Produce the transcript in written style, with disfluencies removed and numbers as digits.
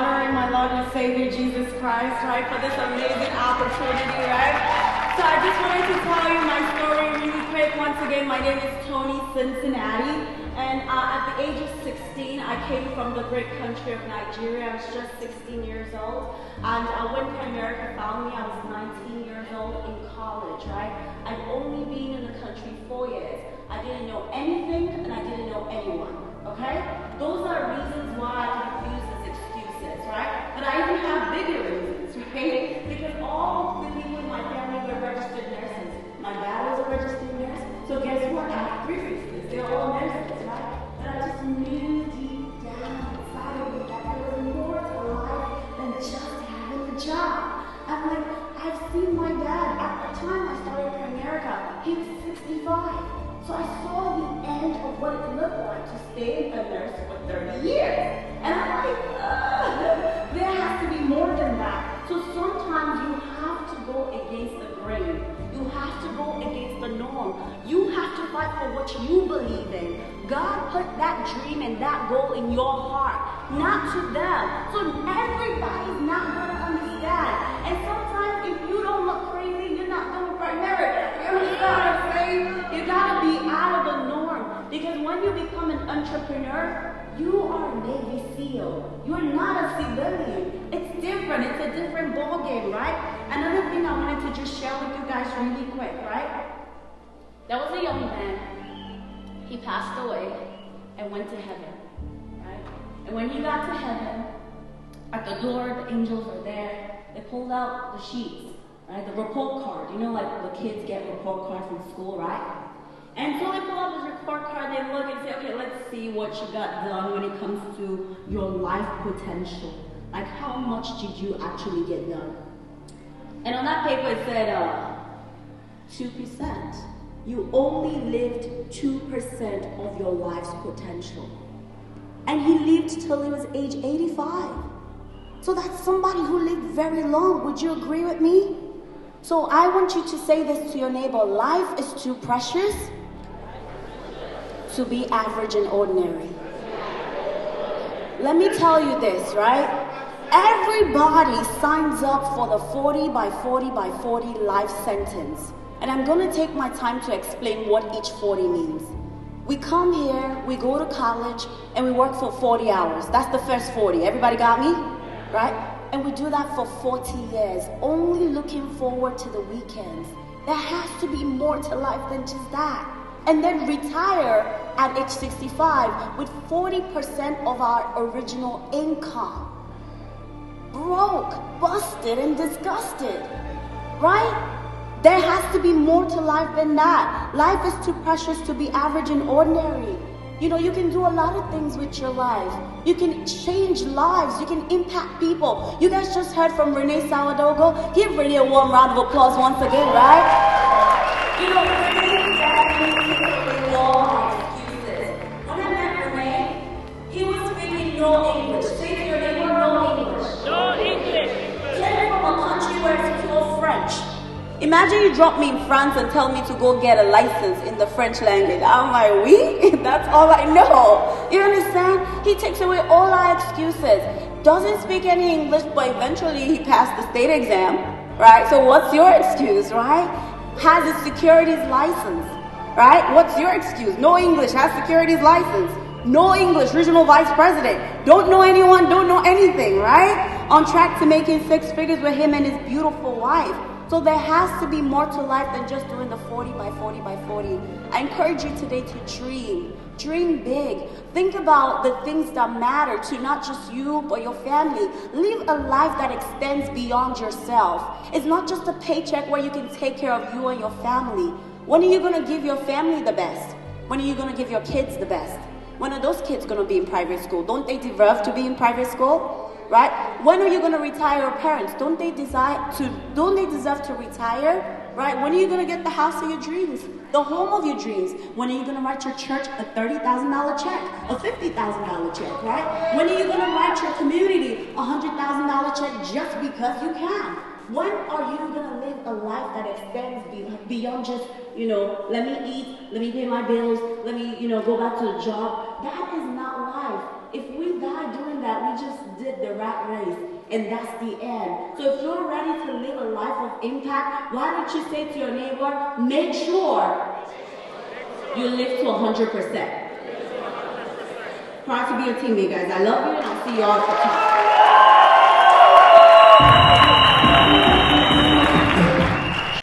honoring my Lord and Savior Jesus Christ, right, for this amazing opportunity, right? So I just wanted to tell you my story really quick. Once again, my name is Tony Cincinnati, and at the age of 16, I came from the great country of Nigeria. I was just 16 years old, and when America found me, I was 19 years old in college, right? I'd only been in the country 4 years. I didn't know anything, and I didn't know anyone, okay? Those are reasons why I can use as excuses, right? But I even have bigger reasons, right? Because all the people in my family were registered nurses. My dad was a registered nurse, so guess what? I have 3 reasons. They're all nurses, right? But I just knew deep down inside of me that there was more to life than just having a job. I'm like, I've seen my dad. At the time I started in America, he was 65. So I saw the end of what it looked like to stay a nurse for 30 years. And I'm like, there has to be more than that. So sometimes you have to go against the grain. You have to go against the norm. You have to fight for what you believe in. God put that dream and that goal in your heart, not to them. So everybody's not going to understand. And sometimes if you don't look crazy, you're not doing primary. You understand what I'm saying? You gotta be out of the norm. Because when you become an entrepreneur, you are a Navy SEAL. You're not a civilian. It's different. It's a different ball game, right? Another thing I wanted to just share with you guys really quick, right? There was a young man. He passed away and went to heaven, right? And when he got to heaven, at the door, the angels are there. They pulled out the sheets, right? The report card. You know, like the kids get report cards from school, right? And so they pull out this report card, they look and say, okay, let's see what you got done when it comes to your life potential. Like, how much did you actually get done? And on that paper it said, 2%. You only lived 2% of your life's potential. And he lived till he was age 85. So that's somebody who lived very long. Would you agree with me? So I want you to say this to your neighbor. Life is too precious to be average and ordinary. Let me tell you this, right? Everybody signs up for the 40 by 40 by 40 life sentence. And I'm going to take my time to explain what each 40 means. We come here, we go to college, and we work for 40 hours. That's the first 40. Everybody got me? Right? And we do that for 40 years, only looking forward to the weekends. There has to be more to life than just that. And then retire at age 65 with 40% of our original income. Broke, busted, and disgusted. Right? There has to be more to life than that. Life is too precious to be average and ordinary. You know, you can do a lot of things with your life. You can change lives. You can impact people. You guys just heard from Renee Saladogo. Give Renee a warm round of applause once again, right? You know, Renee had long excuses. When I met Renee, he was speaking no English. Say to your neighbor, no English. No English. Came from a country where it's pure French. Imagine you drop me in France and tell me to go get a license in the French language. I'm like, oui? That's all I know. You understand? He takes away all our excuses. Doesn't speak any English, but eventually he passed the state exam, right? So what's your excuse, right? Has a securities license, right? What's your excuse? No English, has securities license. No English, regional vice president. Don't know anyone, don't know anything, right? On track to making 6 figures with him and his beautiful wife. So there has to be more to life than just doing the 40 by 40 by 40. I encourage you today to dream. Dream big. Think about the things that matter to not just you, but your family. Live a life that extends beyond yourself. It's not just a paycheck where you can take care of you and your family. When are you going to give your family the best? When are you going to give your kids the best? When are those kids going to be in private school? Don't they deserve to be in private school? Right? When are you going to retire your parents? Don't they deserve to retire? Right? When are you going to get the house of your dreams? The home of your dreams? When are you going to write your church a $30,000 check? A $50,000 check, right? When are you going to write your community a $100,000 check just because you can? When are you going to live a life that extends beyond just, let me eat, let me pay my bills, let me, go back to a job? That is not life. If we die doing that, that we just did the rat race and that's the end. So if you're ready to live a life of impact, why don't you say to your neighbor, make sure you live to 100%. Proud to be your teammate, guys. I love you and I'll see you all at the top.